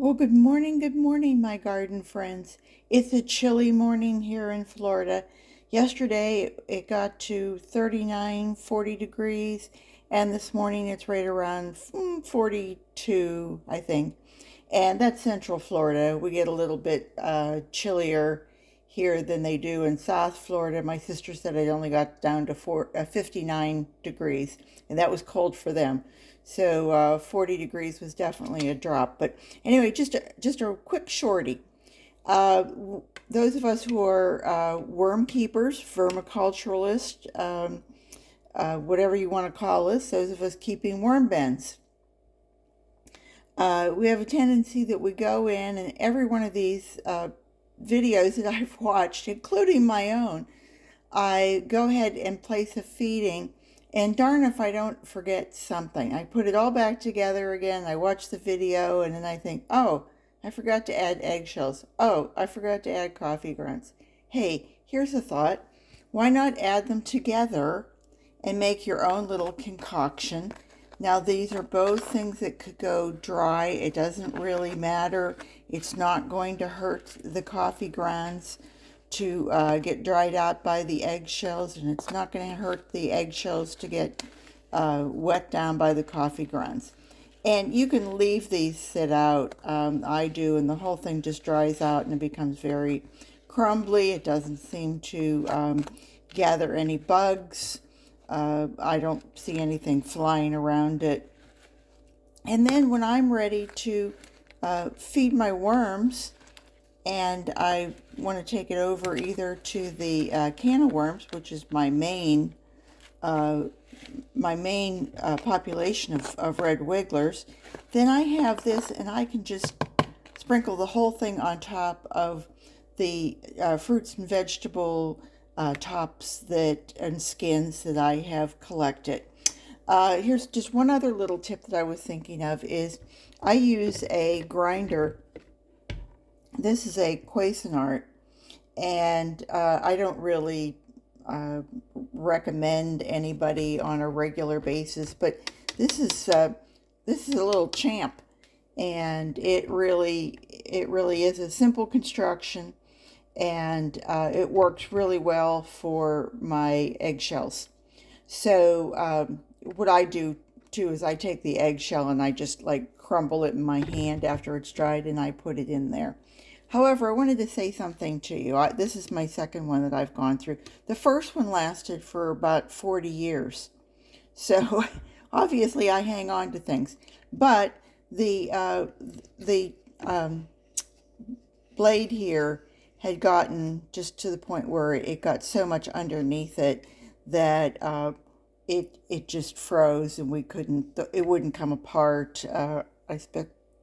Well, good morning, my garden friends. It's a chilly morning here in Florida. Yesterday it got to 39, 40 degrees, and this morning it's right around 42, I think. And that's Central Florida. We get a little bit chillier here than they do in South Florida. My sister said it only got down to 59 degrees, and that was cold for them. So 40 degrees was definitely a drop. But anyway, just a quick shorty. Uh, those of us who are worm keepers, vermiculturalists, whatever you want to call us, those of us keeping worm bins. We have a tendency that we go in, and every one of these videos that I've watched, including my own, I go ahead and place a feeding, and darn if I don't forget something. I put it all back together again. I watch the video, and then I think, oh, I forgot to add eggshells. Oh, I forgot to add coffee grounds. Hey, here's a thought. Why not add them together and make your own little concoction? Now, these are both things that could go dry. It doesn't really matter. It's not going to hurt the coffee grounds to get dried out by the eggshells, and it's not going to hurt the eggshells to get wet down by the coffee grounds. And you can leave these sit out. I do, and the whole thing just dries out and it becomes very crumbly. It doesn't seem to gather any bugs. I don't see anything flying around it. And then when I'm ready to feed my worms, and I want to take it over either to the can of worms, which is my main population of red wigglers, then I have this, and I can just sprinkle the whole thing on top of the fruits and vegetable tops and skins that I have collected. Here's just one other little tip that I was thinking of is I use a grinder. This is a Cuisinart, and I don't really recommend anybody on a regular basis, but this is a little champ, and it really is a simple construction, and it works really well for my eggshells. So what I do too is I take the eggshell and I just like crumble it in my hand after it's dried, and I put it in there. However, I wanted to say something to you. This is my second one that I've gone through. The first one lasted for about 40 years. So obviously I hang on to things. But the blade here had gotten just to the point where it got so much underneath it that it just froze, and it wouldn't come apart. I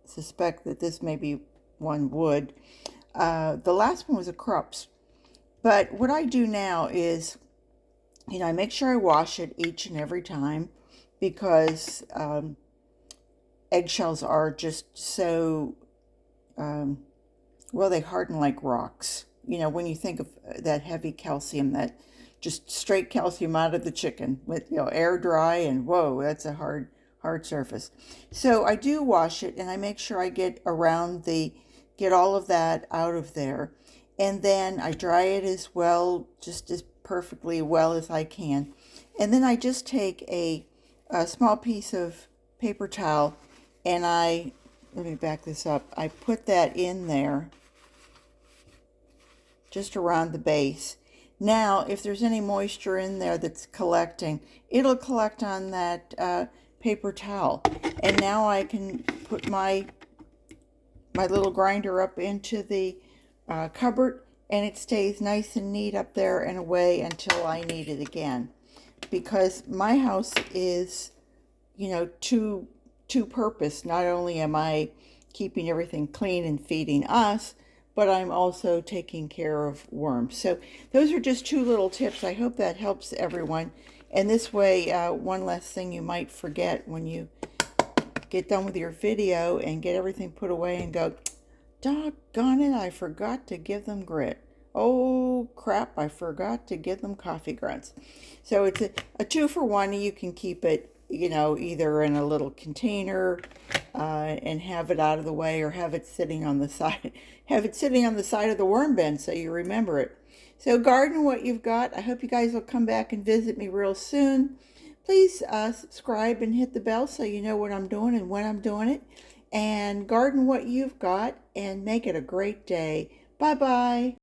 suspect that this maybe one would. The last one was a Krups. But what I do now is, I make sure I wash it each and every time, because eggshells are just so, they harden like rocks. When you think of that heavy calcium, that just straight calcium out of the chicken with, air dry, and whoa, that's a hard surface. So I do wash it, and I make sure I get all of that out of there. And then I dry it as well, just as perfectly well as I can. And then I just take a small piece of paper towel, and let me back this up. I put that in there, just around the base. Now, if there's any moisture in there that's collecting, it'll collect on that paper towel. And now I can put my little grinder up into the cupboard, and it stays nice and neat up there and away until I need it again. Because my house is, two-purpose. Not only am I keeping everything clean and feeding us, but I'm also taking care of worms. So those are just two little tips. I hope that helps everyone. And this way, one less thing you might forget when you get done with your video and get everything put away and go, doggone it, I forgot to give them grit. Oh crap, I forgot to give them coffee grounds. So it's a 2-for-1. You can keep it, either in a little container and have it out of the way, or have it sitting on the side, have it sitting on the side of the worm bin so you remember it. So garden what you've got. I hope you guys will come back and visit me real soon. Please subscribe and hit the bell so you know what I'm doing and when I'm doing it. And garden what you've got and make it a great day. Bye-bye.